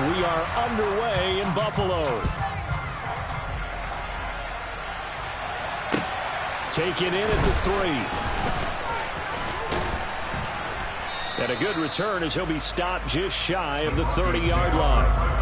And we are underway in Buffalo. Taken in at the 3. And a good return as he'll be stopped just shy of the 30-yard line.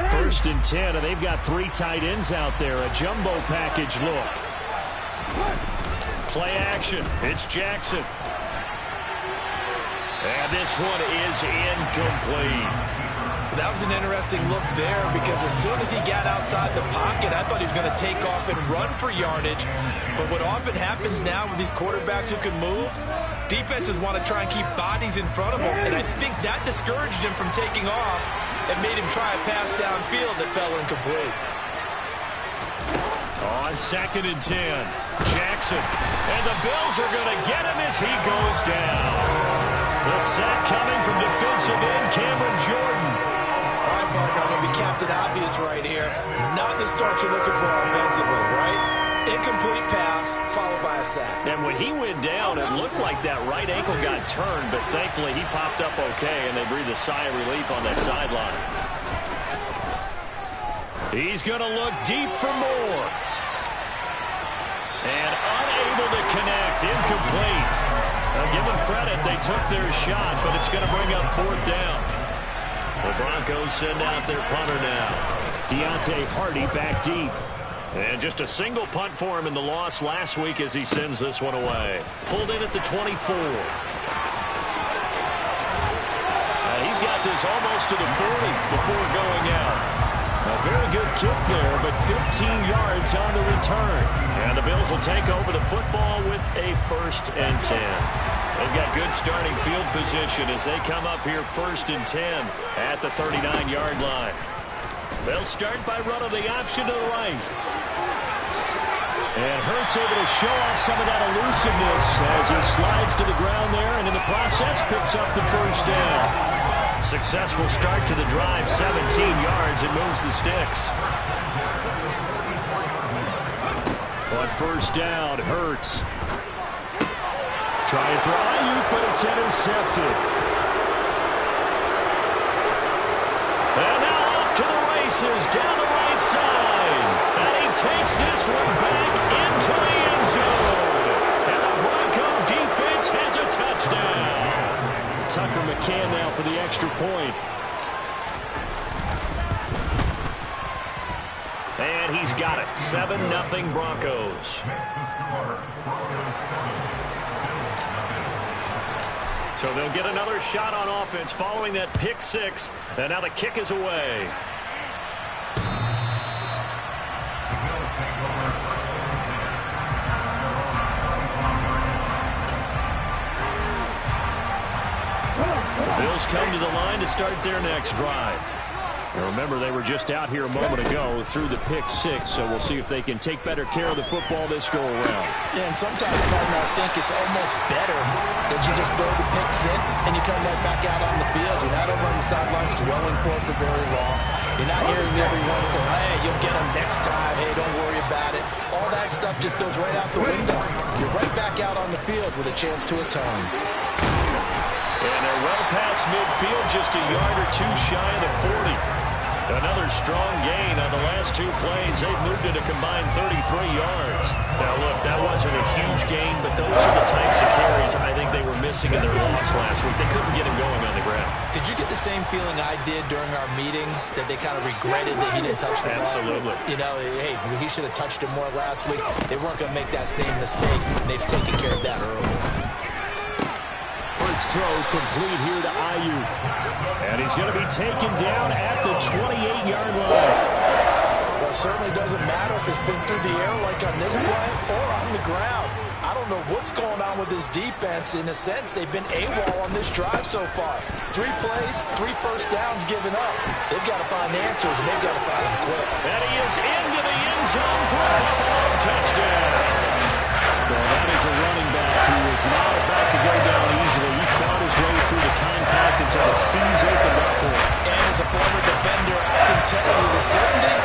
First and 10, and they've got 3 tight ends out there. A jumbo package look. Play action. It's Jackson. And this one is incomplete. That was an interesting look there because as soon as he got outside the pocket, I thought he was going to take off and run for yardage. But what often happens now with these quarterbacks who can move, defenses want to try and keep bodies in front of them. And I think that discouraged him from taking off and made him try a pass downfield that fell incomplete. On 2nd and 10, Jackson. And the Bills are going to get him as he goes down. The sack coming from defensive end Cameron Jordan. All right, partner, I'm going to be Captain Obvious right here. Not the start you're looking for offensively, right? Incomplete pass, followed by a sack. And when he went down, it looked like that right ankle got turned, but thankfully he popped up okay, and they breathed a sigh of relief on that sideline. He's going to look deep for more. And unable to connect, incomplete. Now give them credit, they took their shot, but it's going to bring up 4th down. The Broncos send out their punter now. Deontay Hardy back deep. And just a single punt for him in the loss last week as he sends this one away. Pulled in at the 24. He's got this almost to the 40 before going out. A very good kick there, but 15 yards on the return. And the Bills will take over the football with a 1st and 10. They've got good starting field position as they come up here 1st and 10 at the 39-yard line. They'll start by running the option to the right. And Hurts able to show off some of that elusiveness as he slides to the ground there and in the process picks up the 1st down. Successful start to the drive, 17 yards, and moves the sticks. On 1st down, Hurts. Trying for Ayuk, but it's intercepted. And now off to the races, down the right side. And he takes this one back into the end zone. And the Bronco defense has a touchdown. Tucker McCann now for the extra point. And he's got it. 7-0 Broncos. So they'll get another shot on offense following that pick 6. And now the kick is away. Bills come to the line to start their next drive. And remember, they were just out here a moment ago through the pick 6, so we'll see if they can take better care of the football this go-around. Yeah, and sometimes I think it's almost better that you just throw the pick 6 and you come right back out on the field. You're not over on the sidelines dwelling for it for very long. You're not hearing everyone say, hey, you'll get them next time. Hey, don't worry about it. All that stuff just goes right out the window. You're right back out on the field with a chance to atone. And they're well past midfield, just a yard or 2 shy of the 40. Another strong gain on the last 2 plays. They've moved it a combined 33 yards. Now, look, that wasn't a huge gain, but those are the types of carries I think they were missing in their loss last week. They couldn't get him going on the ground. Did you get the same feeling I did during our meetings, that they kind of regretted that he didn't touch the ball? Absolutely. You know, hey, he should have touched it more last week. They weren't going to make that same mistake. They've taken care of that early. Throw complete here to Ayuk. And he's going to be taken down at the 28-yard line. Well, it certainly doesn't matter if it's been through the air like on this play or on the ground. I don't know what's going on with this defense. In a sense, they've been AWOL on this drive so far. 3 plays, 3 first downs given up. They've got to find answers, and they've got to find them quick. And he is into the end zone for a Buffalo touchdown. Well, that is a running back who is not about to go down easily. He fought his way through the contact until the seas opened up for him. And as a former defender, I can tell you that certainty,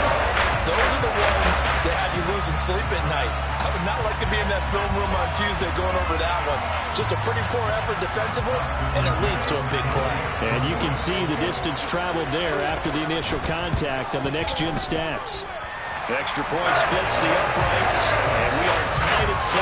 those are the ones that have you losing sleep at night. I would not like to be in that film room on Tuesday going over that one. Just a pretty poor effort defensively, and it leads to a big play. And you can see the distance traveled there after the initial contact on the next-gen stats. Extra point splits the uprights, and we are tied at 7.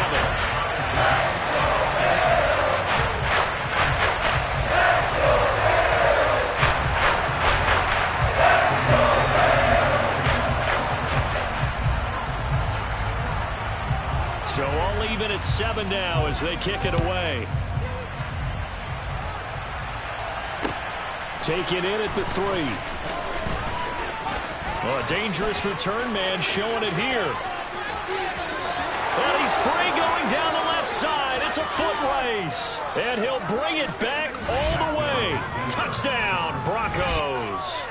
So all even at 7 now as they kick it away. Taken in at the 3. Oh, a dangerous return man showing it here. And he's free going down the left side. It's a foot race. And he'll bring it back all the way. Touchdown, Broncos.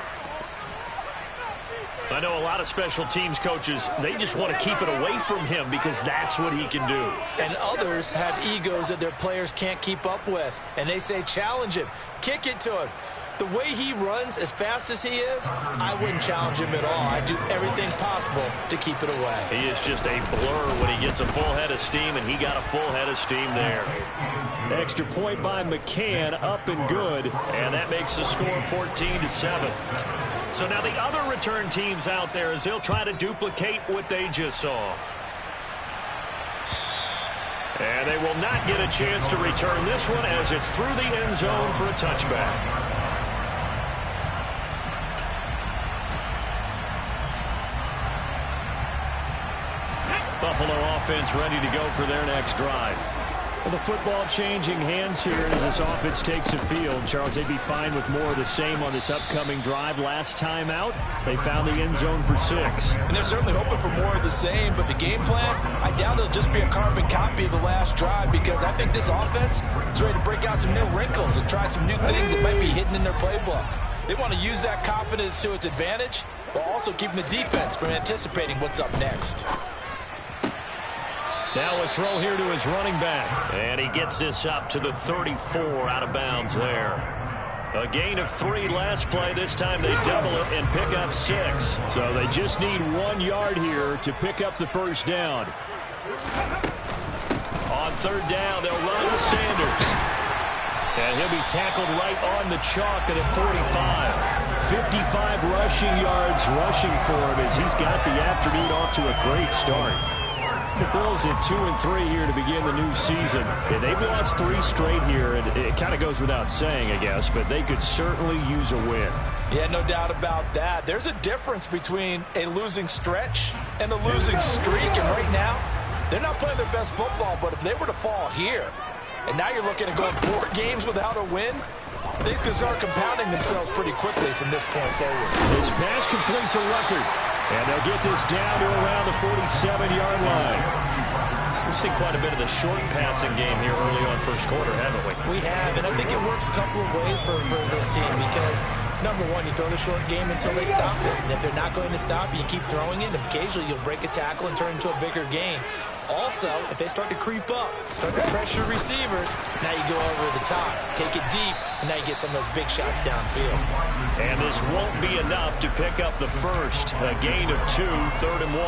I know a lot of special teams coaches, they just want to keep it away from him because that's what he can do. And others have egos that their players can't keep up with. And they say, challenge him, kick it to him. The way he runs as fast as he is, I wouldn't challenge him at all. I'd do everything possible to keep it away. He is just a blur when he gets a full head of steam, and he got a full head of steam there. Extra point by McCann, up and good, and that makes the score 14-7. So now the other return teams out there as they'll try to duplicate what they just saw. And they will not get a chance to return this one as it's through the end zone for a touchback. Buffalo offense ready to go for their next drive. Well, the football changing hands here as this offense takes the field. Charles, they'd be fine with more of the same on this upcoming drive. Last time out, they found the end zone for 6. And they're certainly hoping for more of the same, but the game plan, I doubt it'll just be a carbon copy of the last drive because I think this offense is ready to break out some new wrinkles and try some new things that might be hidden in their playbook. They want to use that confidence to its advantage while also keeping the defense from anticipating what's up next. Now a throw here to his running back. And he gets this up to the 34 out of bounds there. A gain of 3 last play. This time they double it and pick up 6. So they just need 1 yard here to pick up the first down. On third down, they'll run with Sanders. And he'll be tackled right on the chalk at the 45. 55 rushing yards rushing for him as he's got the afternoon off to a great start. The Bills at 2-3 here to begin the new season. And they've lost 3 straight here, and it kind of goes without saying, I guess, but they could certainly use a win. Yeah, no doubt about that. There's a difference between a losing stretch and a losing streak, and right now, they're not playing their best football, but if they were to fall here, and now you're looking at going 4 games without a win, things can start compounding themselves pretty quickly from this point forward. This pass complete to Ruckert. And they'll get this down to around the 47-yard line. We've seen quite a bit of the short passing game here early on first quarter, haven't we? We have, and I think it works a couple of ways for this team because, number one, you throw the short game until they stop it. And if they're not going to stop it, you keep throwing it, and occasionally you'll break a tackle and turn it into a bigger gain. Also, if they start to creep up, start to pressure receivers, now you go over the top, take it deep, and now you get some of those big shots downfield. And this won't be enough to pick up the first. A gain of 2, 3rd and 1.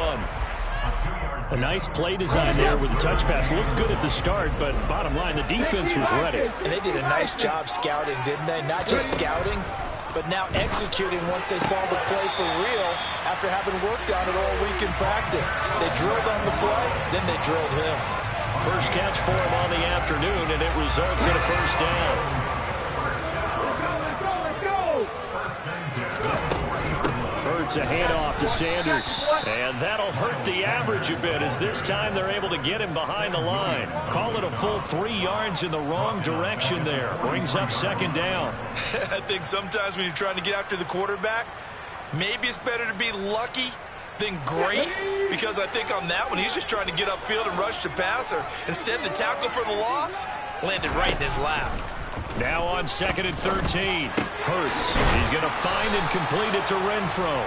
A nice play design there with the touch pass. Looked good at the start, but bottom line, the defense was ready. And they did a nice job scouting, didn't they? Not just scouting, but now executing once they saw the play for real after having worked on it all week in practice. They drilled on the play, then they drilled him. First catch for him on the afternoon, and it results in a first down. Hurts a handoff to Sanders. And that'll hurt the average a bit as this time they're able to get him behind the line. Call it a full 3 yards in the wrong direction there. Brings up 2nd down. I think sometimes when you're trying to get after the quarterback, maybe it's better to be lucky than great, because I think on that one, he's just trying to get upfield and rush the passer. Instead, the tackle for the loss landed right in his lap. Now on 2nd and 13. Hurts. He's going to find and complete it to Renfro.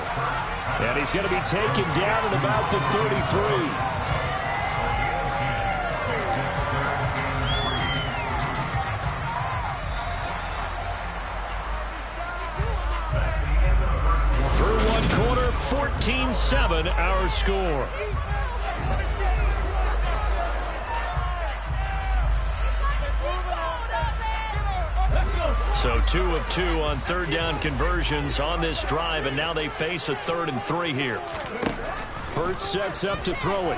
And he's going to be taken down at about the 33. Through 1 14-7 our score. So 2 of 2 on third down conversions on this drive, and now they face a 3rd and 3 here. Hurts sets up to throw it.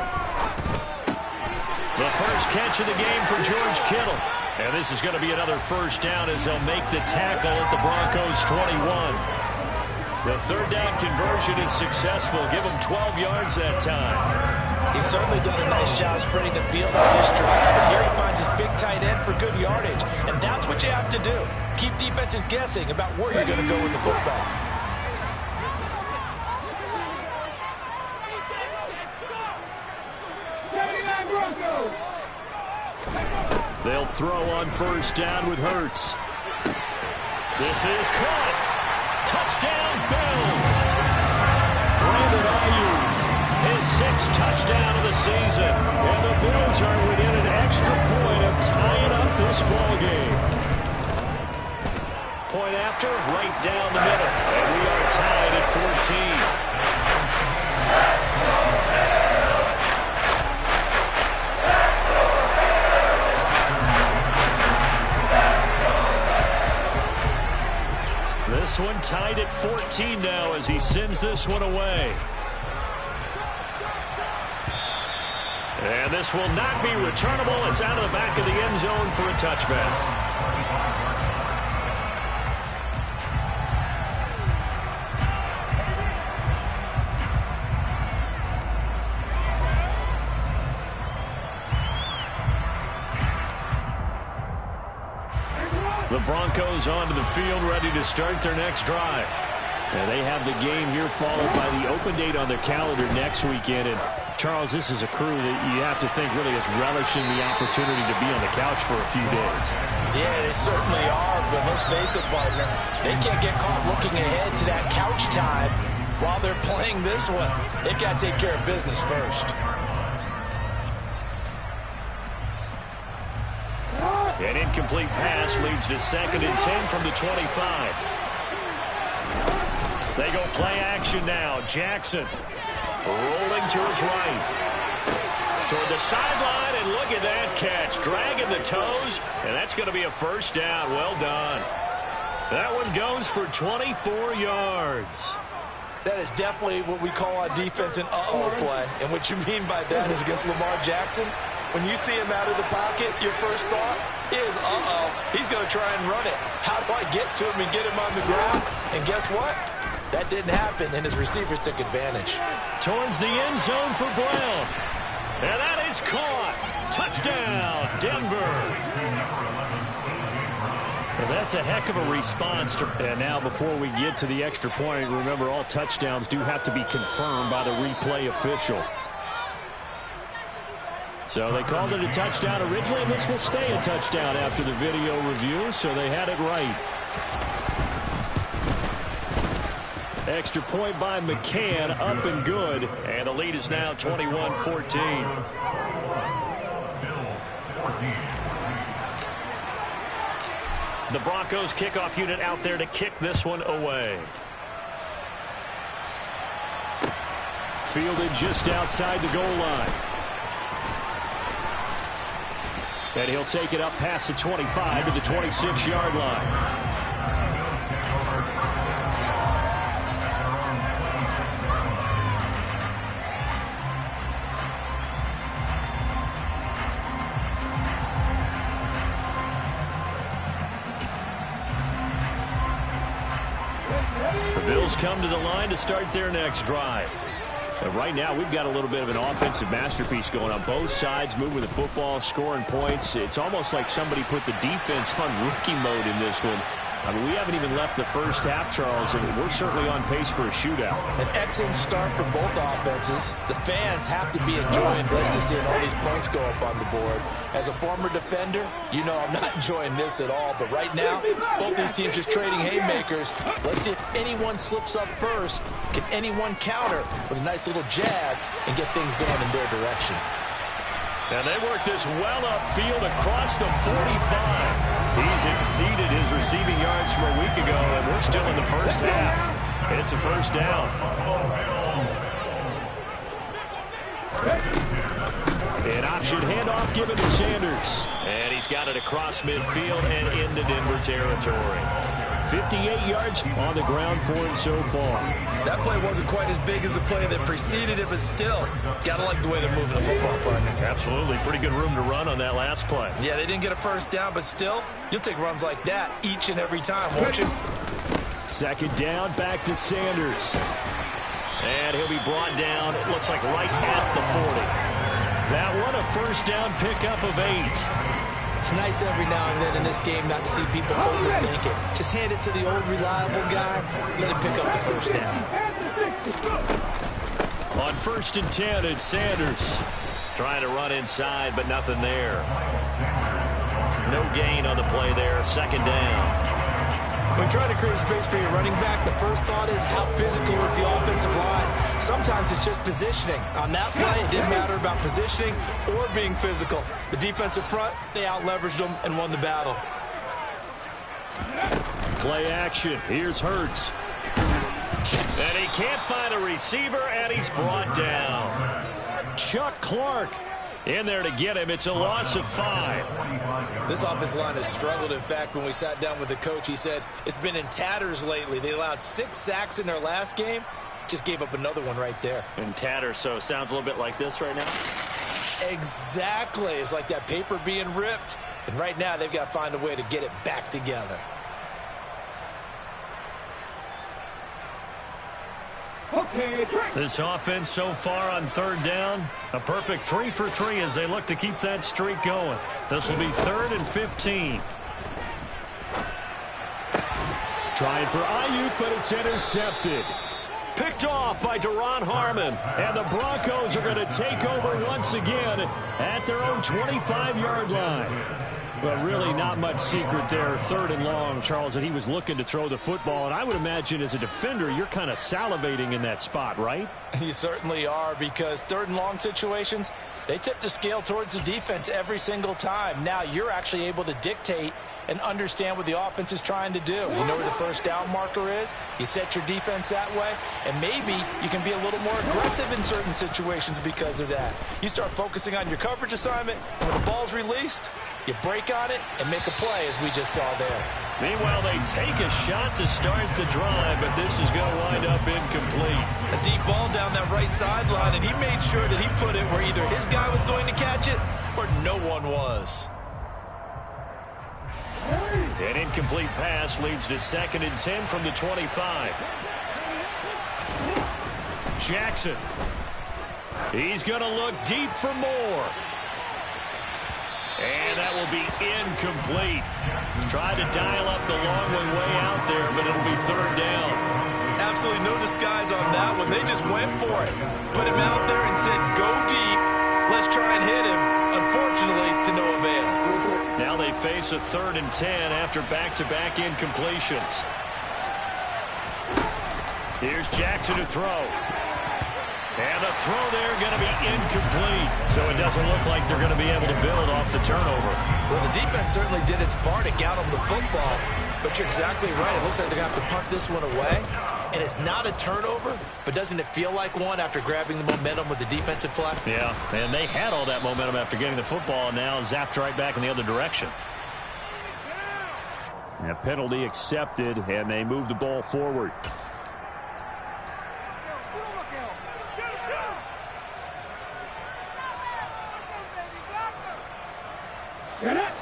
The first catch of the game for George Kittle. And this is going to be another first down as they'll make the tackle at the Broncos 21. The third down conversion is successful. Give him 12 yards that time. He's certainly done a nice job spreading the field on this drive. But here he finds his big tight end for good yardage. And that's what you have to do. Keep defenses guessing about where you're going to go with the football. They'll throw on first down with Hurts. This is caught. Touchdown, Bills. Brandon Ayuk, his 6th touchdown of the season. And the Bills are within an extra point of tying up this ball game. Point after, right down the middle. And we are tied at 14. This one tied at 14 now as he sends this one away. And this will not be returnable. It's out of the back of the end zone for a touchback. The Broncos onto the field, ready to start their next drive. And they have the game here followed by the open date on their calendar next weekend. And Charles, this is a crew that you have to think really is relishing the opportunity to be on the couch for a few days. Yeah, they certainly are, but let's face it, partner. They can't get caught looking ahead to that couch time while they're playing this one. They've got to take care of business first. An incomplete pass leads to 2nd and 10 from the 25. They go play action now. Jackson rolling to his right. Toward the sideline, and look at that catch. Dragging the toes, and that's going to be a first down. Well done. That one goes for 24 yards. That is definitely what we call on defense an uh-oh play. And what you mean by that is against Lamar Jackson, when you see him out of the pocket, your first thought is, uh-oh, he's going to try and run it. How do I get to him and get him on the ground? And guess what? That didn't happen, and his receivers took advantage. Towards the end zone for Brown. And that is caught. Touchdown, Denver. Well, that's a heck of a response. And now before we get to the extra point, remember all touchdowns do have to be confirmed by the replay official. So they called it a touchdown originally, and this will stay a touchdown after the video review, so they had it right. Extra point by McCann, up and good, and the lead is now 21-14. The Broncos kickoff unit out there to kick this one away. Fielded just outside the goal line. And he'll take it up past the 25 to the 26-yard line. The Bills come to the line to start their next drive. And right now, we've got a little bit of an offensive masterpiece going on both sides, moving the football, scoring points. It's almost like somebody put the defense on rookie mode in this one. I mean, we haven't even left the first half, Charles, and we're certainly on pace for a shootout. An excellent start for both offenses. The fans have to be enjoying this to seeing all these points go up on the board. As a former defender, you know I'm not enjoying this at all. But right now, both these teams just trading haymakers. Let's see if anyone slips up first. Can anyone counter with a nice little jab and get things going in their direction? And they work this well upfield across the 45. He's exceeded his receiving yards from a week ago, and we're still in the first half. It's a first down. An option handoff given to Sanders. And he's got it across midfield and into Denver territory. 58 yards on the ground for him so far. That play wasn't quite as big as the play that preceded it, but still, gotta like the way they're moving the football, partner. Absolutely. Pretty good room to run on that last play. Yeah, they didn't get a first down, but still, you'll take runs like that each and every time, won't you? Second down, back to Sanders. And he'll be brought down, it looks like right at the 40. That one a first down pickup of 8. It's nice every now and then in this game not to see people overthink it. Just hand it to the old reliable guy, let him pick up the first down. On 1st and 10, it's Sanders. Trying to run inside, but nothing there. No gain on the play there, second down. When trying to create space for your running back, the first thought is how physical is the offensive line. Sometimes it's just positioning. On that play, it didn't matter about positioning or being physical. The defensive front, they out-leveraged them and won the battle. Play action. Here's Hurts. And he can't find a receiver, and he's brought down. Chuck Clark in there to get him. It's a loss of 5. This offensive line has struggled. In fact, when we sat down with the coach, he said it's been in tatters lately. They allowed 6 sacks in their last game. Just gave up another one right there. In tatters, so it sounds a little bit like this right now. Exactly. It's like that paper being ripped. And right now, they've got to find a way to get it back together. This offense so far on 3rd down, a perfect 3 for 3 as they look to keep that streak going. This will be 3rd and 15. Trying for Ayuk, but it's intercepted. Picked off by Deron Harmon. And the Broncos are going to take over once again at their own 25-yard line. But really not much secret there. 3rd and long, Charles, that he was looking to throw the football. And I would imagine as a defender, you're kind of salivating in that spot, right? You certainly are, because 3rd and long situations, they tip the scale towards the defense every single time. Now you're actually able to dictate and understand what the offense is trying to do. You know where the first down marker is. You set your defense that way, and maybe you can be a little more aggressive in certain situations because of that. You start focusing on your coverage assignment, and when the ball's released, you break on it and make a play, as we just saw there. Meanwhile, they take a shot to start the drive, but this is going to wind up incomplete. A deep ball down that right sideline, and he made sure that he put it where either his guy was going to catch it or no one was. An incomplete pass leads to 2nd and 10 from the 25. Jackson. He's going to look deep for more. And that will be incomplete. Tried to dial up the long way out there, but it'll be 3rd down. Absolutely no disguise on that one. They just went for it. Put him out there and said, go deep. Let's try and hit him. Unfortunately, to no avail. Now they face a 3rd and 10 after back-to-back incompletions. Here's Jackson to throw. And the throw there going to be incomplete. So it doesn't look like they're going to be able to build off the turnover. Well, the defense certainly did its part. It got them the football. But you're exactly right. It looks like they're going to have to punt this one away. And it's not a turnover, but doesn't it feel like one after grabbing the momentum with the defensive play? Yeah, and they had all that momentum after getting the football, and now zapped right back in the other direction. A penalty accepted, and they move the ball forward.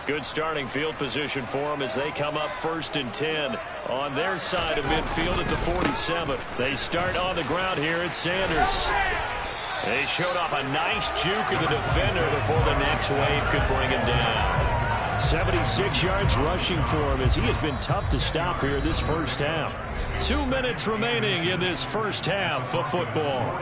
Good starting field position for them as they come up 1st and 10 on their side of midfield at the 47. They start on the ground here at Sanders. They showed off a nice juke of the defender before the next wave could bring him down. 76 yards rushing for him as he has been tough to stop here this first half. 2 minutes remaining in this first half of football.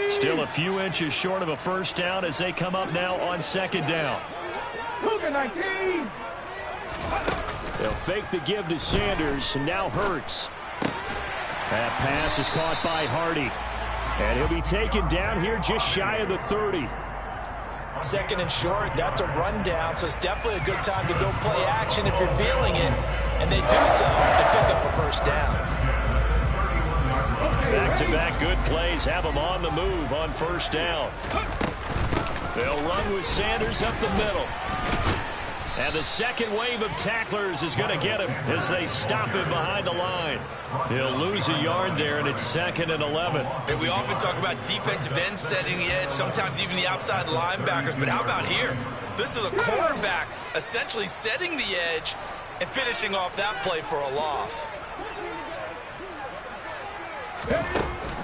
Still a few inches short of a first down as they come up now on 2nd down. They'll fake the give to Sanders, and now Hurts. That pass is caught by Hardy. And he'll be taken down here just shy of the 30. Second and short, that's a rundown, so it's definitely a good time to go play action if you're feeling it. And they do so to pick up a first down. Back-to-back good plays have them on the move on first down. They'll run with Sanders up the middle. And the second wave of tacklers is going to get him as they stop him behind the line. He'll lose a yard there, and it's 2nd and 11. And we often talk about defensive ends setting the edge, sometimes even the outside linebackers. But how about here? This is a quarterback essentially setting the edge and finishing off that play for a loss.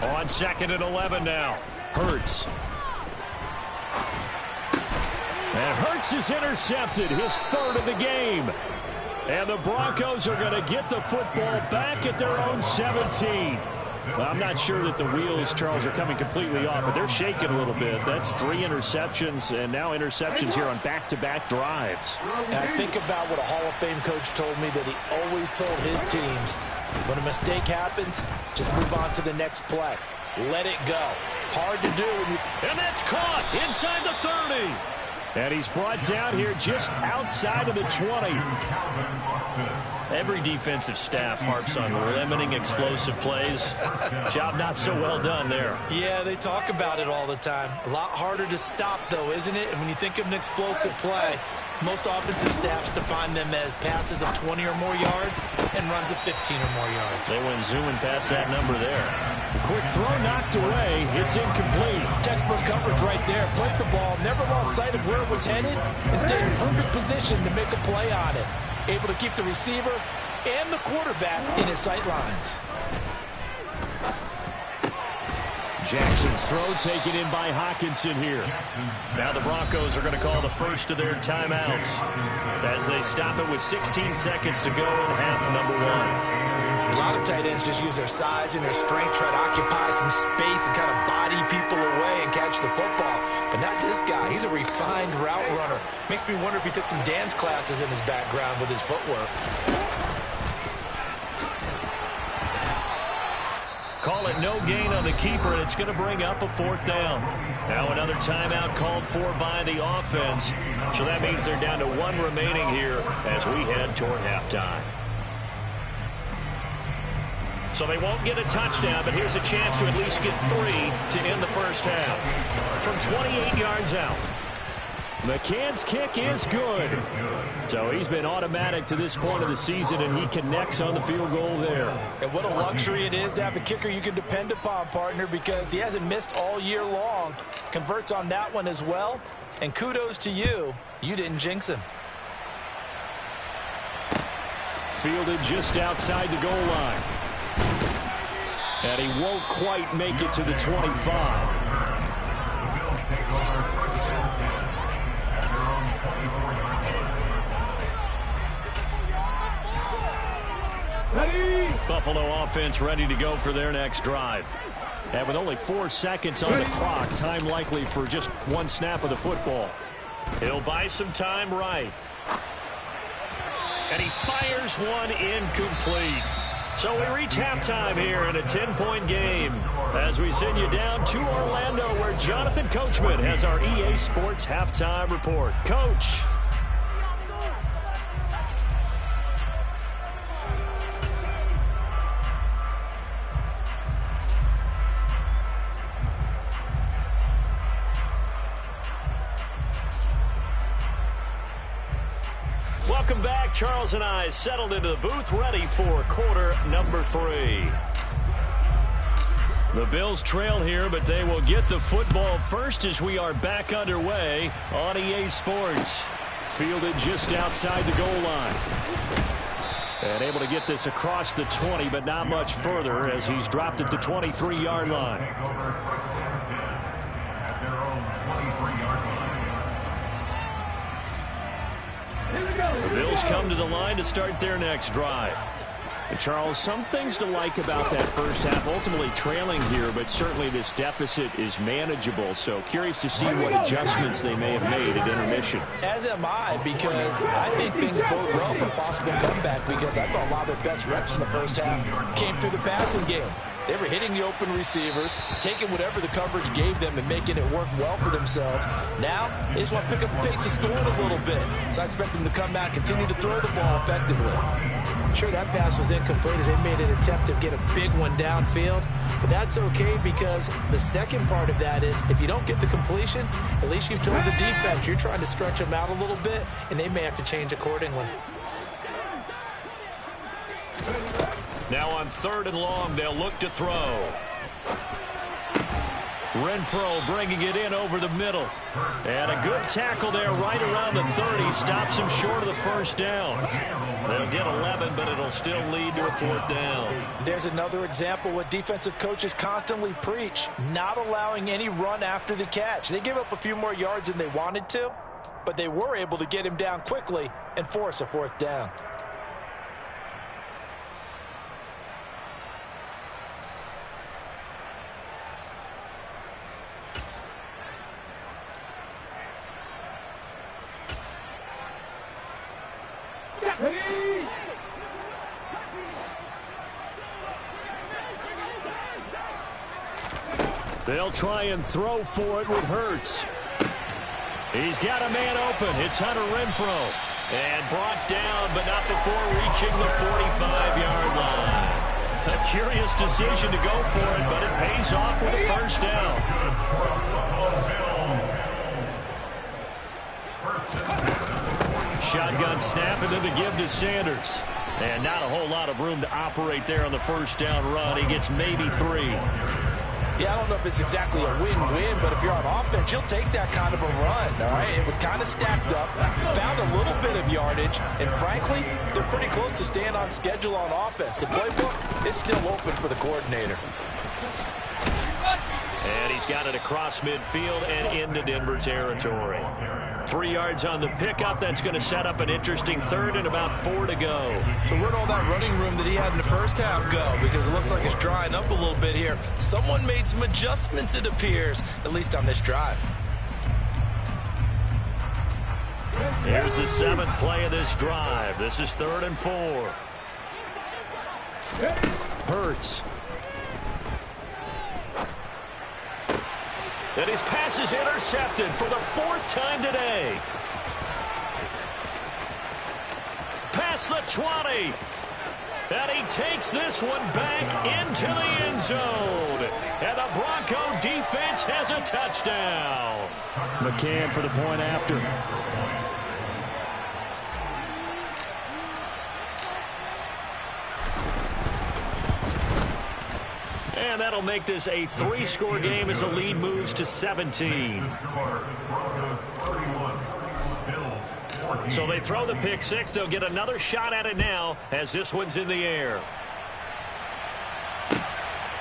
On 2nd and 11 now. Hurts. And Hurts is intercepted, his 3rd of the game. And the Broncos are going to get the football back at their own 17. Well, I'm not sure that the wheels, Charles, are coming completely off, but they're shaking a little bit. That's 3 interceptions, and now interceptions here on back-to-back drives. And I think about what a Hall of Fame coach told me, that he always told his teams, when a mistake happens, just move on to the next play. Let it go. Hard to do when you... And that's caught inside the 30. And he's brought down here just outside of the 20. Every defensive staff harps on limiting explosive plays. Job not so well done there. Yeah, they talk about it all the time. A lot harder to stop, though, isn't it? And when you think of an explosive play, most offensive staffs define them as passes of 20 or more yards and runs of 15 or more yards. They went zooming past that number there. Quick throw knocked away. It's incomplete. Textbook coverage right there. Played the ball, never lost sight of where it was headed, and stayed in perfect position to make a play on it. Able to keep the receiver and the quarterback in his sight lines. Jackson's throw taken in by Hawkinson here. Now the Broncos are going to call the first of their timeouts as they stop it with 16 seconds to go in half number 1. A lot of tight ends just use their size and their strength, try to occupy some space and kind of body people away and catch the football. But not this guy. He's a refined route runner. Makes me wonder if he took some dance classes in his background with his footwork. Call it no gain on the keeper, and it's going to bring up a 4th down. Now another timeout called for by the offense. So that means they're down to 1 remaining here as we head toward halftime. So they won't get a touchdown, but here's a chance to at least get 3 to end the first half. From 28 yards out. McCann's kick is good. So he's been automatic to this point of the season, and he connects on the field goal there. And what a luxury it is to have a kicker you can depend upon, partner, because he hasn't missed all year long. Converts on that one as well. And kudos to you. You didn't jinx him. Fielded just outside the goal line. And he won't quite make it to the 25. Buffalo offense ready to go for their next drive. And with only 4 seconds on the clock, time likely for just 1 snap of the football. He'll buy some time right. And he fires one incomplete. So we reach halftime here in a 10-point game as we send you down to Orlando, where Jonathan Coachman has our EA Sports halftime report. Coach. Welcome back. Charles and I settled into the booth, ready for quarter number 3. The Bills trail here, but they will get the football first as we are back underway on EA Sports. Fielded just outside the goal line. And able to get this across the 20, but not much further as he's dropped it to 23-yard line. The Bills come to the line to start their next drive. And Charles, some things to like about that first half. Ultimately trailing here, but certainly this deficit is manageable. So curious to see what adjustments they may have made at intermission. As am I, because I think things bode well for a possible comeback, because I thought a lot of their best reps in the first half came through the passing game. They were hitting the open receivers, taking whatever the coverage gave them and making it work well for themselves. Now, they just want to pick up the pace of scoring a little bit. So I expect them to come out, continue to throw the ball effectively. Sure, that pass was incomplete as they made an attempt to get a big one downfield. But that's okay because the second part of that is if you don't get the completion, at least you've told the defense you're trying to stretch them out a little bit, and they may have to change accordingly. Now on 3rd and long, they'll look to throw. Renfro bringing it in over the middle. And a good tackle there right around the 30. Stops him short of the first down. They'll get 11, but it'll still lead to a 4th down. There's another example what defensive coaches constantly preach, not allowing any run after the catch. They gave up a few more yards than they wanted to, but they were able to get him down quickly and force a 4th down. They'll try and throw for it with Hurts. He's got a man open. It's Hunter Renfro. And brought down, but not before reaching the 45-yard line. A curious decision to go for it, but it pays off with a first down. Shotgun snap, and then the give to Sanders. And not a whole lot of room to operate there on the first down run. He gets maybe 3. Yeah, I don't know if it's exactly a win-win, but if you're on offense, you'll take that kind of a run, all right? It was kind of stacked up, found a little bit of yardage, and frankly, they're pretty close to staying on schedule on offense. The playbook is still open for the coordinator. And he's got it across midfield and into Denver territory. 3 yards on the pickup. That's going to set up an interesting 3rd and about 4 to go. So where'd all that running room that he had in the first half go? Because it looks like it's drying up a little bit here. Someone made some adjustments, it appears, at least on this drive. Here's the 7th play of this drive. This is 3rd and 4. Hurts. And his pass is intercepted for the 4th time today. Past the 20. And he takes this one back into the end zone. And the Bronco defense has a touchdown. McCann for the point after. And that'll make this a 3-score game as the lead moves to 17. So they throw the pick 6. They'll get another shot at it now as this one's in the air.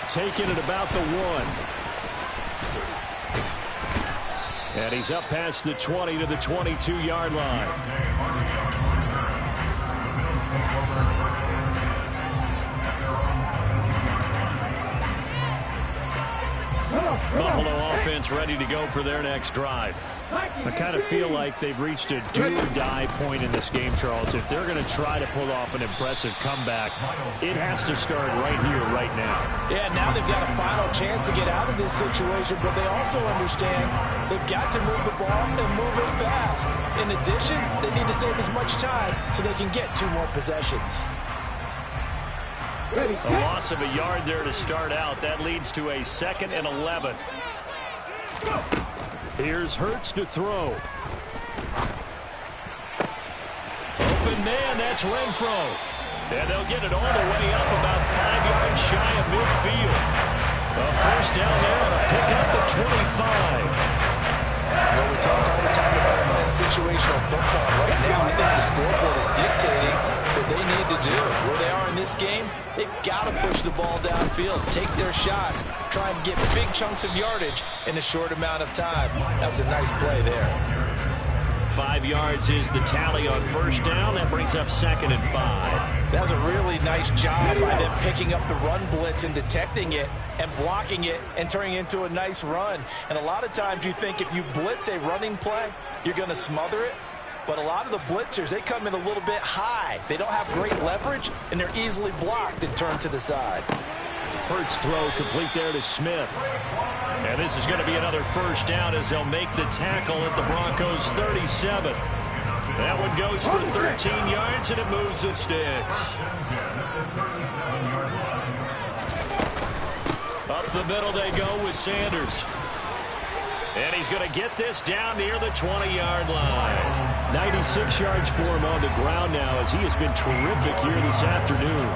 Taking it about the 1. And he's up past the 20 to the 22-yard line. Buffalo offense ready to go for their next drive. I kind of feel like they've reached a do-or-die point in this game, Charles. If they're going to try to pull off an impressive comeback, it has to start right here, right now. Yeah, now they've got a final chance to get out of this situation, but they also understand they've got to move the ball and move it fast. In addition, they need to save as much time so they can get 2 more possessions. A loss of a yard there to start out. That leads to a 2nd and 11. Here's Hurts to throw. Open man, that's Renfro. And they'll get it all the way up about 5 yards shy of midfield. A first down there and a pick up the 25. Well, we talk all the time about playing situational football. Right now, I think the scoreboard is dictating what they need to do. Where they are in this game, they've got to push the ball downfield, take their shots, try and get big chunks of yardage in a short amount of time. That was a nice play there. 5 yards is the tally on first down. That brings up 2nd and 5. That was a really nice job by them picking up the run blitz and detecting it and blocking it and turning it into a nice run. And a lot of times you think if you blitz a running play, you're going to smother it. But a lot of the blitzers, they come in a little bit high. They don't have great leverage, and they're easily blocked and turned to the side. Hurts throw complete there to Smith. And this is going to be another first down as they'll make the tackle at the Broncos 37. That one goes for 13 yards, and it moves the sticks. Up the middle they go with Sanders. And he's going to get this down near the 20-yard line. 96 yards for him on the ground now as he has been terrific here this afternoon.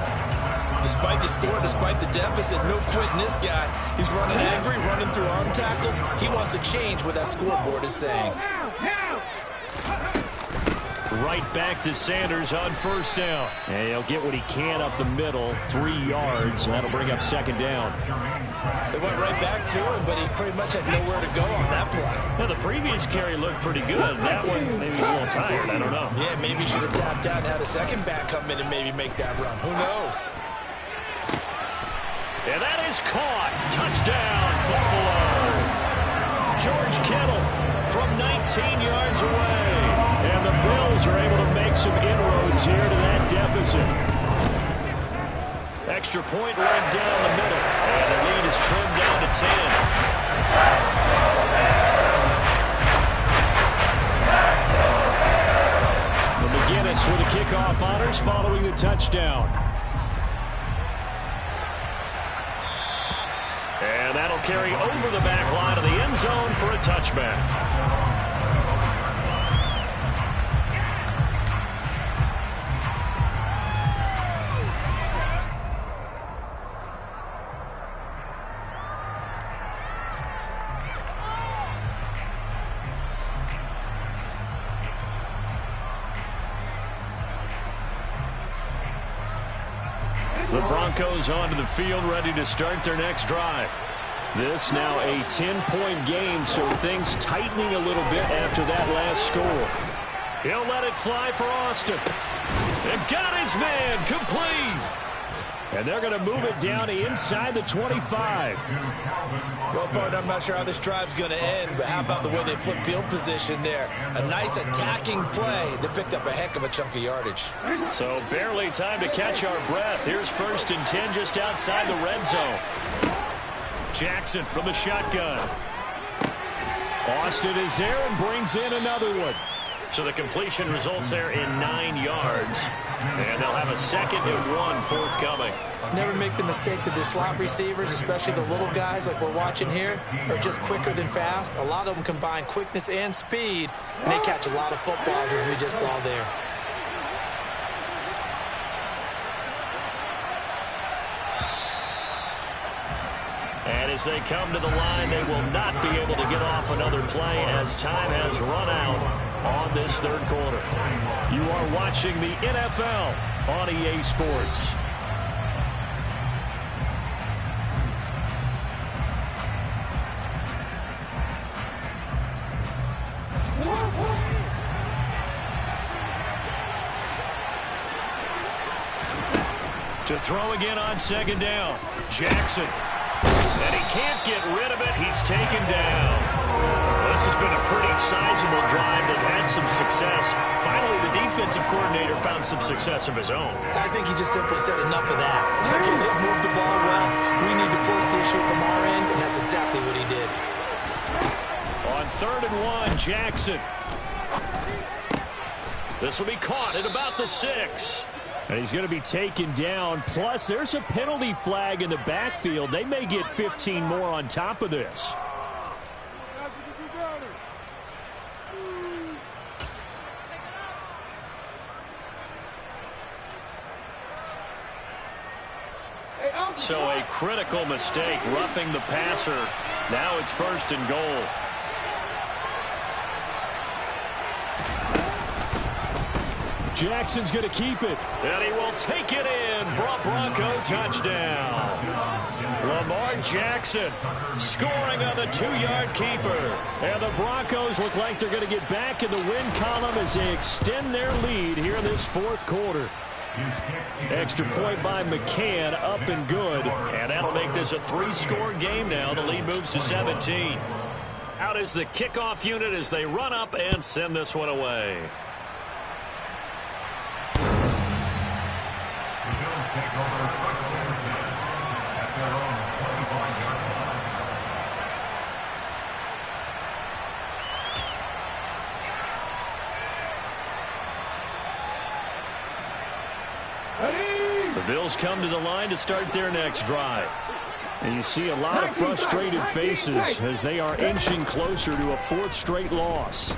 Despite the score, despite the deficit, no quitting this guy. He's running angry, running through arm tackles. He wants to change what that scoreboard is saying. Right back to Sanders on first down. And he'll get what he can up the middle, 3 yards, and that'll bring up second down. They went right back to him, but he pretty much had nowhere to go on that play. Now, the previous carry looked pretty good. That one, maybe he's a little tired. I don't know. Yeah, maybe he should have tapped out and had a second back come in and maybe make that run. Who knows? And that is caught. Touchdown, Buffalo. George Kittle from 19 yards away. And the Bills are able to make some inroads here to that deficit. Extra point right down the middle. And the lead is trimmed down to 10. McGinnis with the kickoff honors following the touchdown. And that'll carry over the back line of the end zone for a touchback. The Broncos onto the field, ready to start their next drive. This now a 10-point game, so things tightening a little bit after that last score. He'll let it fly for Austin. And got his man complete. And they're going to move it down to inside the 25. Well, partner, I'm not sure how this drive's going to end, but how about the way they flip field position there? A nice attacking play. They picked up a heck of a chunk of yardage. So barely time to catch our breath. Here's 1st and 10 just outside the red zone. Jackson from the shotgun. Austin is there and brings in another one. So the completion results there in 9 yards. And they'll have a 2nd and 1 forthcoming. Never make the mistake that the slot receivers, especially the little guys like we're watching here, are just quicker than fast. A lot of them combine quickness and speed, and they catch a lot of footballs, as we just saw there. And as they come to the line, they will not be able to get off another play as time has run out on this 3rd quarter. You are watching the NFL on EA Sports. To throw again on 2nd down. Jackson. And he can't get rid of it. He's taken down. This has been a pretty sizable drive. They've had some success. Finally, the defensive coordinator found some success of his own. I think he just simply said enough of that. Okay, they've moved the ball well. We need to force the issue from our end, and that's exactly what he did. On 3rd and 1, Jackson. This will be caught at about the 6. And he's going to be taken down. Plus, there's a penalty flag in the backfield. They may get 15 more on top of this. So a critical mistake, roughing the passer. Now it's 1st and goal. Jackson's going to keep it. And he will take it in for a Bronco touchdown. Lamar Jackson scoring on the 2-yard keeper. And the Broncos look like they're going to get back in the win column as they extend their lead here in this 4th quarter. Extra point by McCann, up and good. And that'll make this a 3-score game now. The lead moves to 17. Out is the kickoff unit as they run up and send this one away. The Bills come to the line to start their next drive. And you see a lot of frustrated faces as they are inching closer to a fourth straight loss.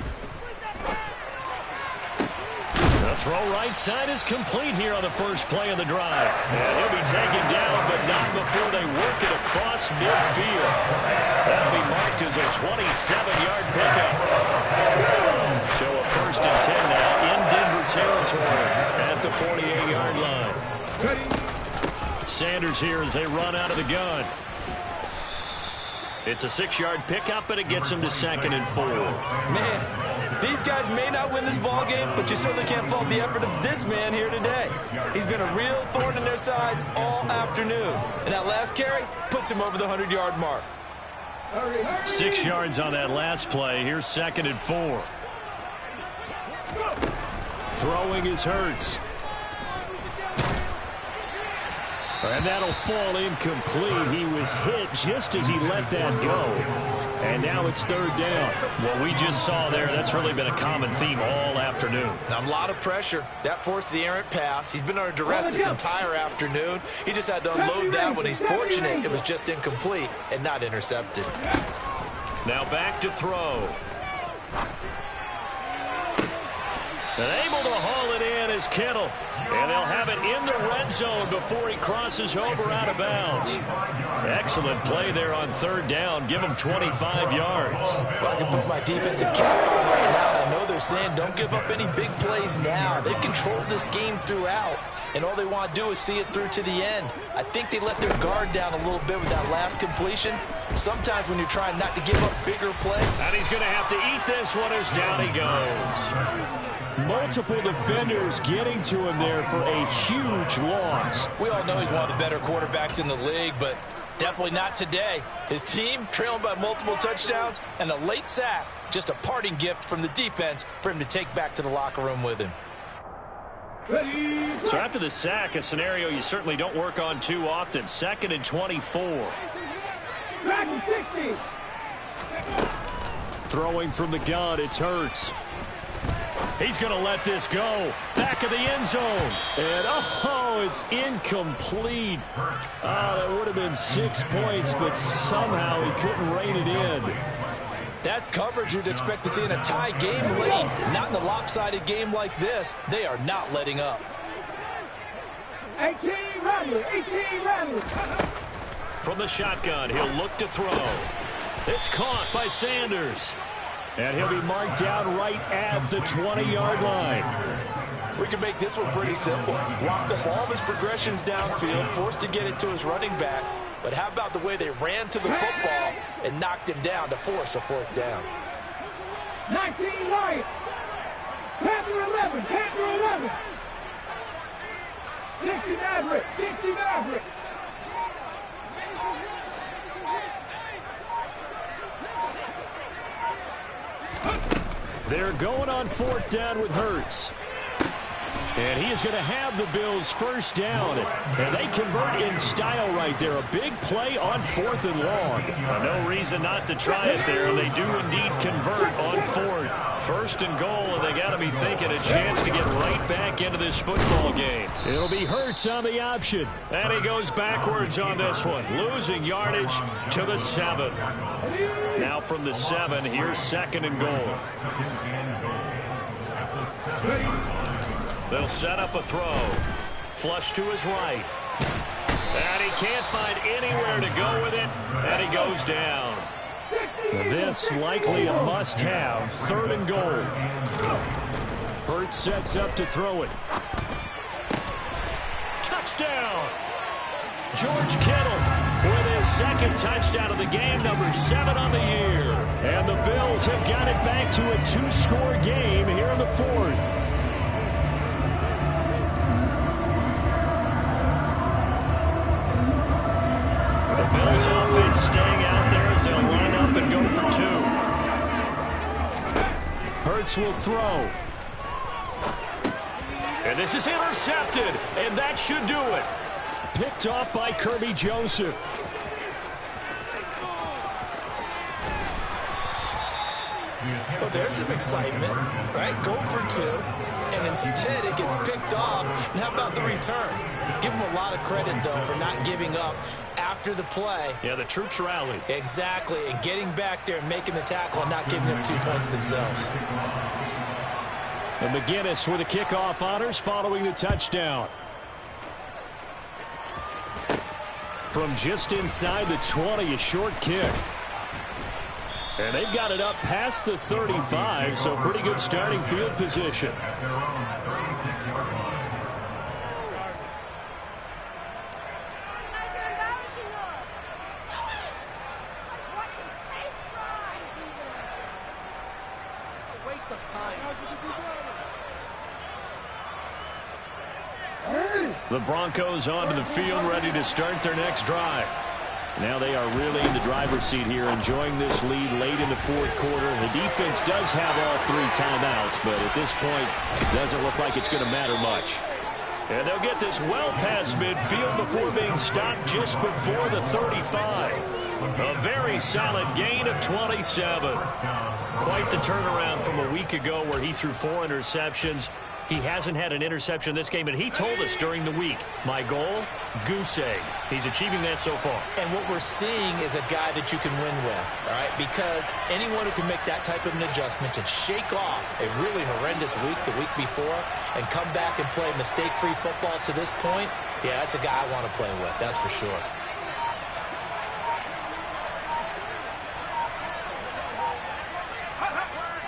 The throw right side is complete here on the first play of the drive. And he'll be taken down, but not before they work it across midfield. That'll be marked as a 27-yard pickup. So a 1st and 10 now in Denver territory at the 48-yard line. Sanders here as they run out of the gun. It's a 6-yard pickup, and it gets him to 2nd and 4. Man, these guys may not win this ball game, but you certainly can't fault the effort of this man here today. He's been a real thorn in their sides all afternoon. And that last carry puts him over the 100-yard mark. 6 yards on that last play. Here's 2nd and 4. Throwing is Hurts. And that'll fall incomplete. He was hit just as he let that go. And now it's 3rd down. What we just saw there, that's really been a common theme all afternoon. A lot of pressure. That forced the errant pass. He's been under duress this entire afternoon. He just had to unload that one. He's fortunate it was just incomplete and not intercepted. Now back to throw. And able to haul it in is Kittle. And they'll have it in the red zone before he crosses over out of bounds. Excellent play there on 3rd down. Give him 25 yards. Well, I can put my defensive cap on right now, and I know they're saying don't give up any big plays now. They've controlled this game throughout, and all they want to do is see it through to the end. I think they let their guard down a little bit with that last completion. Sometimes when you're trying not to give up bigger play. And he's going to have to eat this one as down he goes. Multiple defenders getting to him there for a huge loss. We all know he's one of the better quarterbacks in the league, but definitely not today. His team trailing by multiple touchdowns and a late sack. Just a parting gift from the defense for him to take back to the locker room with him. So after the sack, a scenario you certainly don't work on too often. 2nd and 24. Throwing from the gun, it's Hurts. He's going to let this go. Back of the end zone. And, oh, it's incomplete. Oh, that would have been 6 points, but somehow he couldn't rein it in. That's coverage you'd expect to see in a tie game late. Not in a lopsided game like this. They are not letting up. 18 Rattler. From the shotgun, he'll look to throw. It's caught by Sanders. And he'll be marked down right at the 20-yard line. We can make this one pretty simple. Blocked up all of his progressions downfield, forced to get it to his running back. But how about the way they ran to the football and knocked him down to force a 4th down? 19 Lions. Panther 11. 60 Maverick. They're going on 4th down with Hurts. And he is going to have the Bills 1st down. And they convert in style right there. A big play on 4th and long. No reason not to try it there. And they do indeed convert on 4th. 1st and goal, and they got to be thinking a chance to get right back into this football game. It'll be Hurts on the option. And he goes backwards on this one. Losing yardage to the 7. Now from the 7, here's 2nd and goal. They'll set up a throw. Flush to his right. And he can't find anywhere to go with it. And he goes down. This likely a must-have. 3rd and goal. Hurts sets up to throw it. Touchdown! George Kittle with his 2nd touchdown of the game, number 7 on the year. And the Bills have got it back to a 2-score game here in the 4th. Bills offense staying out there as they'll line up and go for 2. Hurts will throw. And this is intercepted, and that should do it. Picked off by Kirby Joseph. Well, there's some excitement, right? Go for 2, and instead it gets picked off. And how about the return? Give them a lot of credit, though, for not giving up after the play. Yeah, the troops rallied. Exactly, and getting back there and making the tackle and not giving up 2 points themselves. And McGinnis with the kickoff honors following the touchdown. From just inside the 20, a short kick. And they've got it up past the 35, so pretty good starting field position. The Broncos onto the field, ready to start their next drive. Now they are really in the driver's seat here, enjoying this lead late in the fourth quarter. The defense does have all 3 timeouts, but at this point, doesn't look like it's going to matter much. And they'll get this well past midfield before being stopped just before the 35. A very solid gain of 27. Quite the turnaround from a week ago where he threw 4 interceptions. He hasn't had an interception this game, and he told us during the week, my goal, goose egg. He's achieving that so far. And what we're seeing is a guy that you can win with, all right? Because anyone who can make that type of an adjustment and shake off a really horrendous week the week before and come back and play mistake-free football to this point, yeah, that's a guy I want to play with, that's for sure.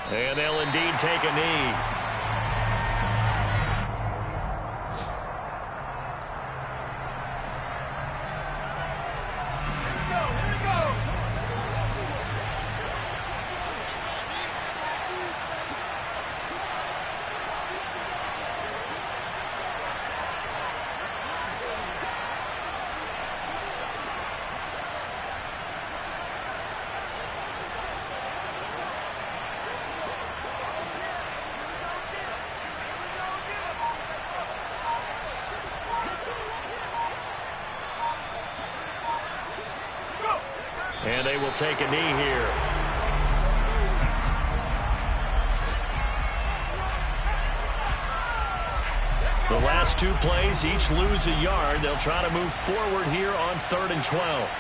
And they'll indeed take a knee. And they will take a knee here. The last 2 plays, each lose a yard. They'll try to move forward here on 3rd and 12.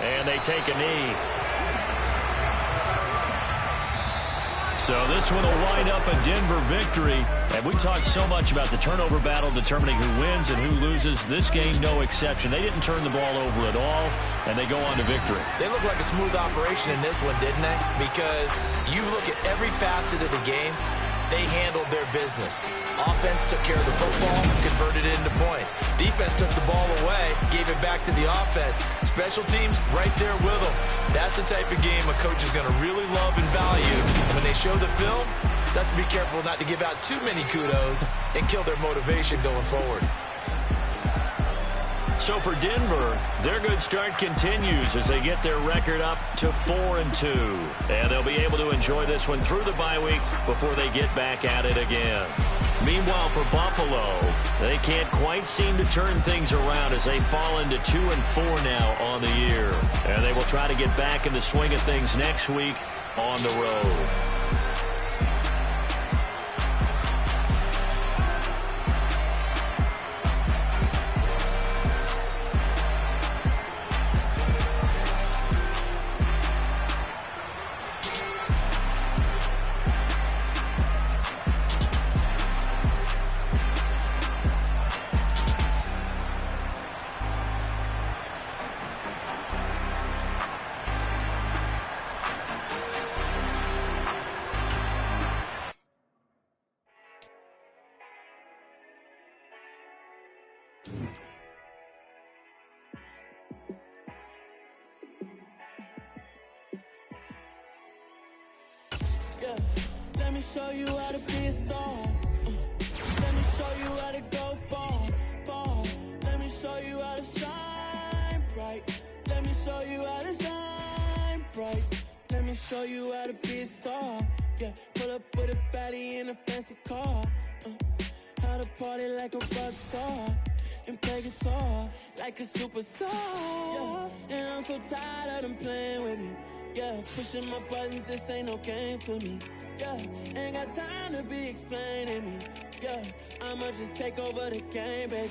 And they take a knee. So this one will wind up a Denver victory. And we talked so much about the turnover battle determining who wins and who loses. This game, no exception. They didn't turn the ball over at all, and they go on to victory. They look like a smooth operation in this one, didn't they? Because you look at every facet of the game, they handled their business. Offense took care of the football, converted it into points. Defense took the ball away, gave it back to the offense. Special teams right there with them. That's the type of game a coach is going to really love and value. When they show the film, they have to be careful not to give out too many kudos and kill their motivation going forward. So for Denver, their good start continues as they get their record up to 4-2. And they'll be able to enjoy this one through the bye week before they get back at it again. Meanwhile, for Buffalo, they can't quite seem to turn things around as they fall into 2-4 now on the year. And they will try to get back in the swing of things next week on the road. Yeah, let me show you how to be a star. Let me show you how to go far, far. Let me show you how to shine bright. Let me show you how to shine bright. Let me show you how to be a star. Yeah, pull up with a baddie in a fancy car. How to party like a rock star. and play guitar like a superstar. Yeah. And I'm so tired of them playing with me. Yeah, pushing my buttons, this ain't no game to me. Yeah, ain't got time to be explaining me. Yeah, I'ma just take over the game, baby.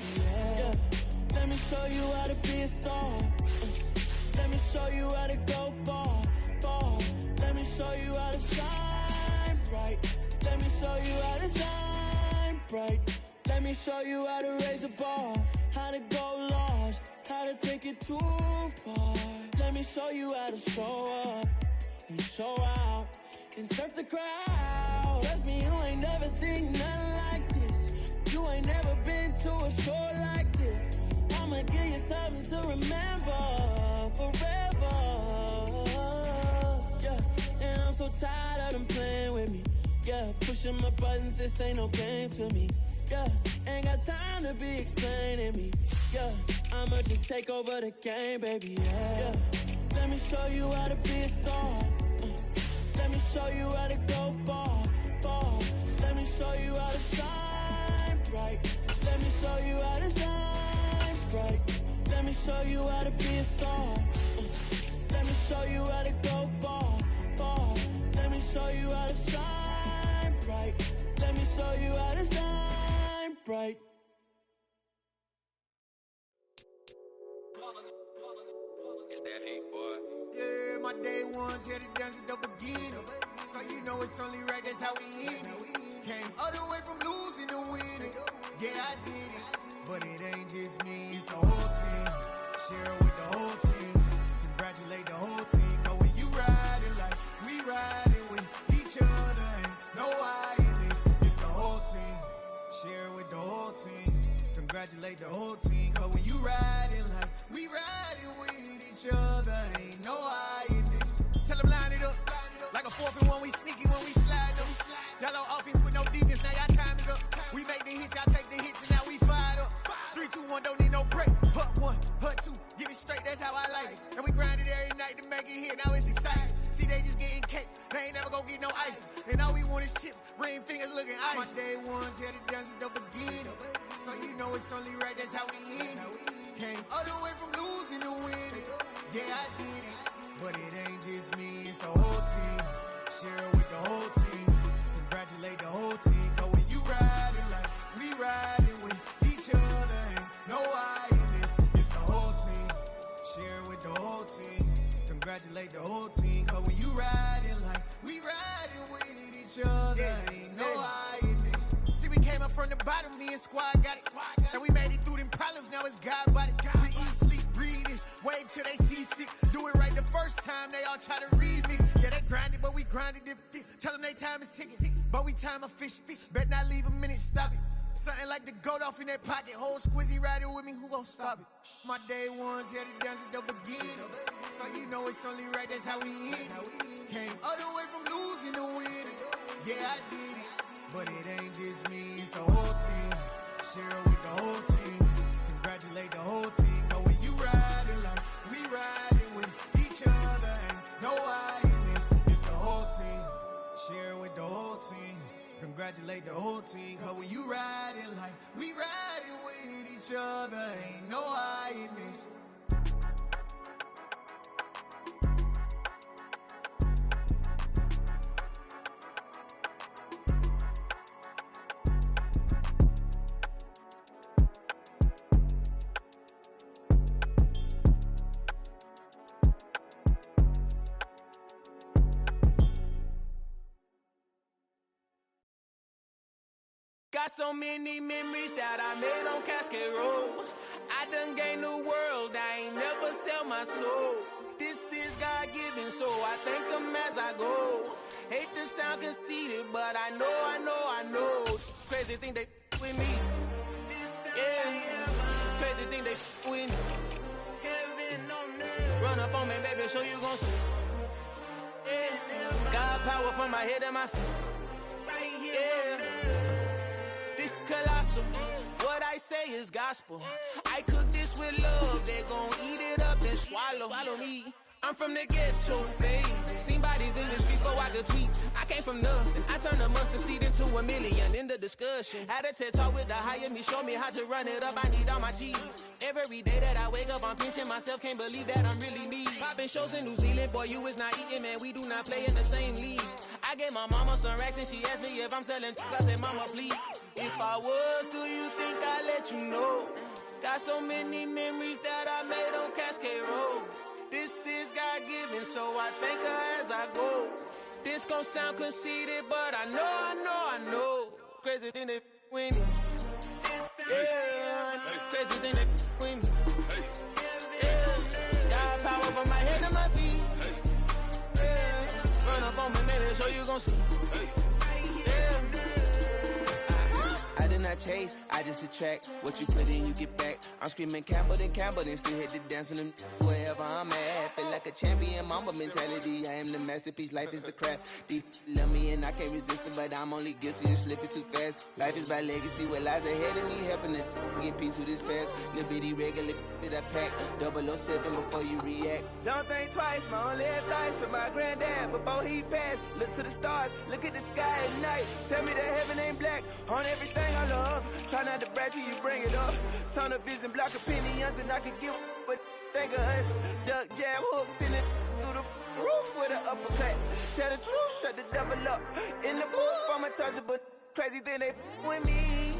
Yeah, let me show you how to be a star. Let me show you how to go far, far. Let me show you how to shine bright. Let me show you how to shine bright. Let me show you how to raise the bar, how to go large, how to take it too far. Let me show you how to show up and show out and search the crowd. Trust me, you ain't never seen nothing like this. You ain't never been to a show like this. I'ma give you something to remember forever. Yeah, and I'm so tired of them playing with me. Yeah, pushing my buttons, this ain't no game to me. Yeah, ain't got time to be explaining me. Yeah, I'ma just take over the game, baby. Yeah, let me show you how to be a star. Let me show you how to go far, far. Let me show you how to shine bright. Let me show you how to shine bright. Let me show you how to be a star. Let me show you how to go far, far. Let me show you how to shine bright. Let me show you how to shine bright. It's that hate, boy. Yeah, my day ones here to dance at the beginning. So you know it's only right, that's how we end it. Came all the way from losing to winning. Yeah, I did it. But it ain't just me, it's the whole team. Share it with the whole team. Congratulate the whole team. Cause when you riding like we riding with each other, ain't no I in this. It's the whole team. Share it with the whole team. Congratulate the whole team. Cause when you riding like we riding with each other, ain't no I in this. Tell them line it up. Like a 4th and 1, we sneaky when we slide them. Yellow offense with no defense, now y'all time is up. We make the hits, y'all take the hits, and now we fired up. 3, 2, 1, don't need no break. Hut 1, hut 2, get it straight, that's how I like it. And we grind it every night to make it hit, now it's exciting. See, they just getting cake, they ain't never gonna get no ice. And all we want is chips, ring fingers looking ice. My day ones here to dance at the beginning. So you know it's only right, that's how we end it. Came all the way from losing to winning. Yeah, I did it. But it ain't just me, it's the whole team. Share it with the whole team. Congratulate the whole team. Cause when you riding like we riding with each other, ain't no I in this. It's the whole team. Share it with the whole team. Congratulate the whole team. Cause when you riding like we riding with each other, ain't no I in this. See, we came up from the bottom, me and squad got it. And we made it through them problems, now it's God body. We eat, sleep, breathe this. Wave till they see sick. Do it right the first time, they all try to remix. Yeah, they grinded, but we grinded different. Tell them they time is ticking, but we time a fish. Bet not leave a minute, stop it. Something like the goat off in their pocket. Whole squizzy riding with me, who gon' stop it? My day ones here to dance at the beginning. So you know it's only right, that's how we end it. Came all the way from losing to winning. Yeah, I did it. But it ain't just me, it's the whole team. Share it with the whole team. Congratulate the whole team. Cause when you riding like we riding with each other, ain't no I in this. It's the whole team. Share it with the whole team. Congratulate the whole team. Cause when you riding like we riding with each other, ain't no I in this. Got so many memories that I made on Cascade Road. I done gained the world, I ain't never sell my soul. This is God-given, so I thank him as I go. Hate to sound conceited, but I know. Crazy thing they with me. Yeah, crazy thing they with me. Run up on me, baby, show you gon' see. Yeah, God power from my head and my feet. Yeah. Colossal. What I say is gospel. I cook this with love. They gon' eat it up and swallow me. I'm from the ghetto, babe. Seen bodies in the street so I could tweet. I came from nothing. I turned a mustard seed into a a million in the discussion. Had a TED talk with the higher me, show me how to run it up. I need all my cheese. Every day that I wake up, I'm pinching myself. Can't believe that I'm really me. Popping shows in New Zealand, boy, you is not eating, man. We do not play in the same league. I gave my mama some racks and she asked me if I'm selling. I said, mama, please. If I was, do you think I'd let you know? Got so many memories that I made on Cascade Road. This is God-given, so I thank her as I go. This gon' sound conceited, but I know. Crazy thing they with me. Yeah, crazy thing they with me. Yeah, got power from my head to my feet. Yeah, run up on me, maybe so you gon' see. I did not chase, I just attract. What you put in, you get back. I'm screaming Campbell, then still hit the dancing them wherever I'm at. Feel like a champion, mamba mentality. I am the masterpiece, life is the crap. Deep love me and I can't resist it, but I'm only guilty of slipping too fast. Life is by legacy, what lies ahead of me, helping to get peace with this past. Little bitty regular that I pack, 007 before you react. Don't think twice, my only advice for my granddad before he passed. Look to the stars, look at the sky at night. Tell me that heaven ain't black on everything I love. Try not to brag till you bring it up. Tunnel vision, block opinions, and I could give but think of us. Duck jab hooks in it through the roof with an uppercut. Tell the truth, shut the devil up. In the booth, I'm untouchable. Crazy thing they with me.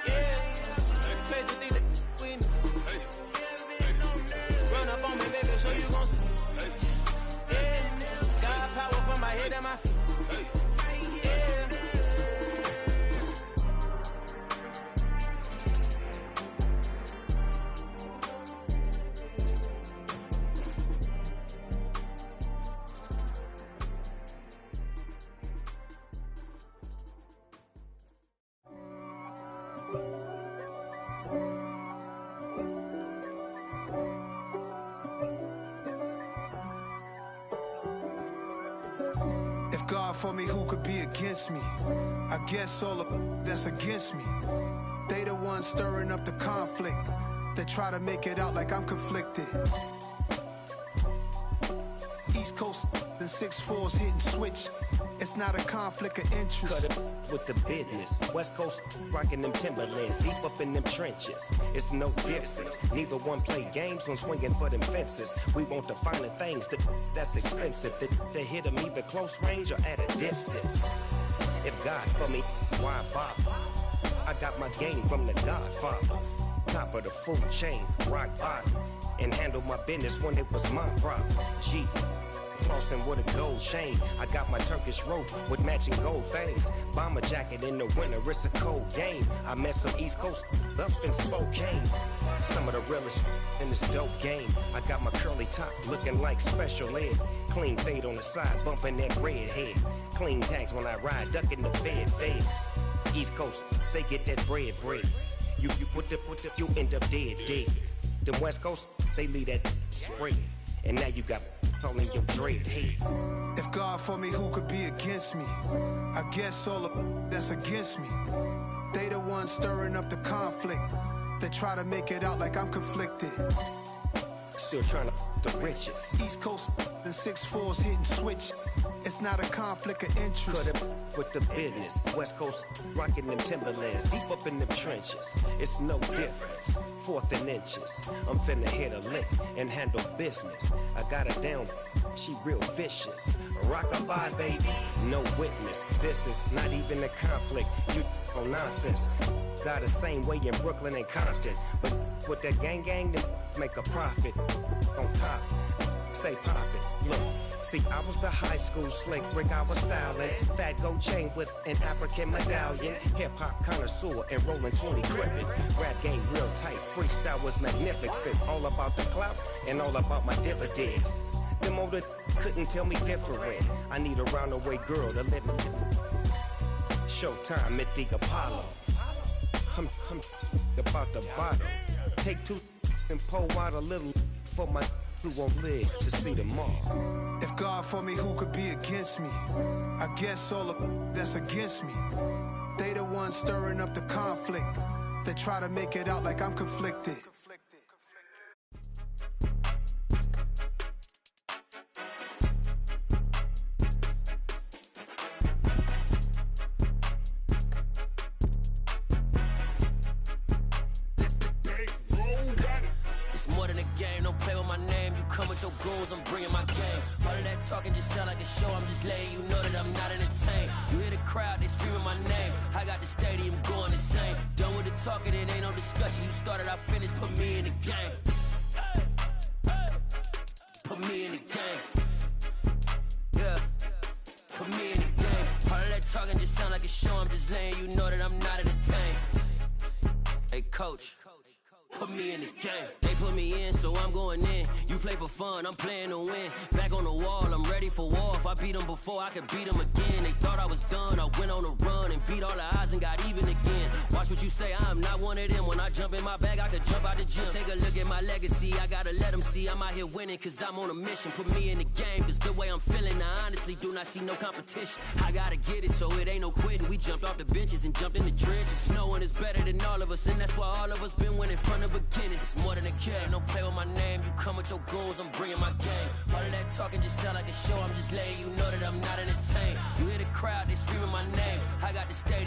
Yeah, crazy thing they with me. Run up on me, baby, so you gon' see. Yeah, got power from my head and my feet. God for me, who could be against me? I guess all of that's against me. They the ones stirring up the conflict. They try to make it out like I'm conflicted. East Coast and 6'4s hitting switch. It's not a conflict of interest. Cut it with the business. West Coast rocking them Timberlands, deep up in them trenches. It's no difference. Neither one play games when swinging for them fences. We want the finer things that's expensive. They hit them either close range or at a distance. If God for me, why bother? I got my game from the Godfather. Top of the food chain, rock bottom. And handle my business when it was my problem. Jeep. Flossing with a gold chain. I got my Turkish rope with matching gold things. Bomber jacket in the winter, it's a cold game. I met some East Coast up in Spokane. Some of the realest in this dope game. I got my curly top looking like special ed. Clean fade on the side, bumping that red head. Clean tags when I ride, ducking the feds. East Coast, they get that bread. You put the, you end up dead. Them West Coast, they leave that spread. And now you got calling your dread head. If God for me, who could be against me? I guess all of that's against me. They the ones stirring up the conflict. They try to make it out like I'm conflicted. Still trying to the riches. East Coast and 6'4s hitting switch. It's not a conflict of interest. Cut it with the business. West Coast rocking them Timberlands, deep up in them trenches. It's no difference. 4th and inches. I'm finna hit a lick and handle business. I got her down, she real vicious. Rockabye, baby, no witness. This is not even a conflict. You on nonsense. Got the same way in Brooklyn and Compton. But with that gang, then make a profit. On top, stay poppin'. Look. See, I was the high school slick Rick, I was styling. Fat gold chain with an African medallion. Hip-hop connoisseur and rolling 20 crippin'. Rap game real tight, freestyle was magnificent. All about the clout and all about my dividends. Them older couldn't tell me different. I need a roundaway girl to let me. Showtime at the Apollo. I'm about the bottom. Take 2 and pour out a little for my who won't live to see tomorrow. If God for me, who could be against me? I guess all of that's against me. They the ones stirring up the conflict. They try to make it out like I'm conflicted. my name, you come with your goons, I'm bringing my game. All of that talking just sound like a show, I'm just letting you know that I'm not entertained. You hear the crowd, they screaming my name. I got the stadium going insane. Done with the talking, it ain't no discussion. You started, I finished, put me in the game. Put me in the game. Yeah. Put me in the game. All of that talking just sound like a show, I'm just letting you know that I'm not entertained. Hey, coach. Put me in the game. They put me in, so I'm going in. You play for fun, I'm playing to win. Back on the wall, I'm ready for war. If I beat them before, I could beat them again. They thought I was done, I went on a run and beat all the odds and got even again. Watch what you say, I'm not one of them. When I jump in my bag, I could jump out the gym. Take a look at my legacy, I gotta let them see I'm out here winning, cause I'm on a mission. Put me in the game, cause the way I'm feeling, I honestly do not see no competition. I gotta get it, so it ain't no quitting. We jumped off the benches and jumped in the trenches. No one is better than all of us, and that's why all of us been winning from the beginning. It's more than a game, don't play with my name. You come with your goons, I'm bringing my game. All of that talking just sound like a show, I'm just letting you know that I'm not entertained. You hear the crowd, they screaming my name. I got the stadium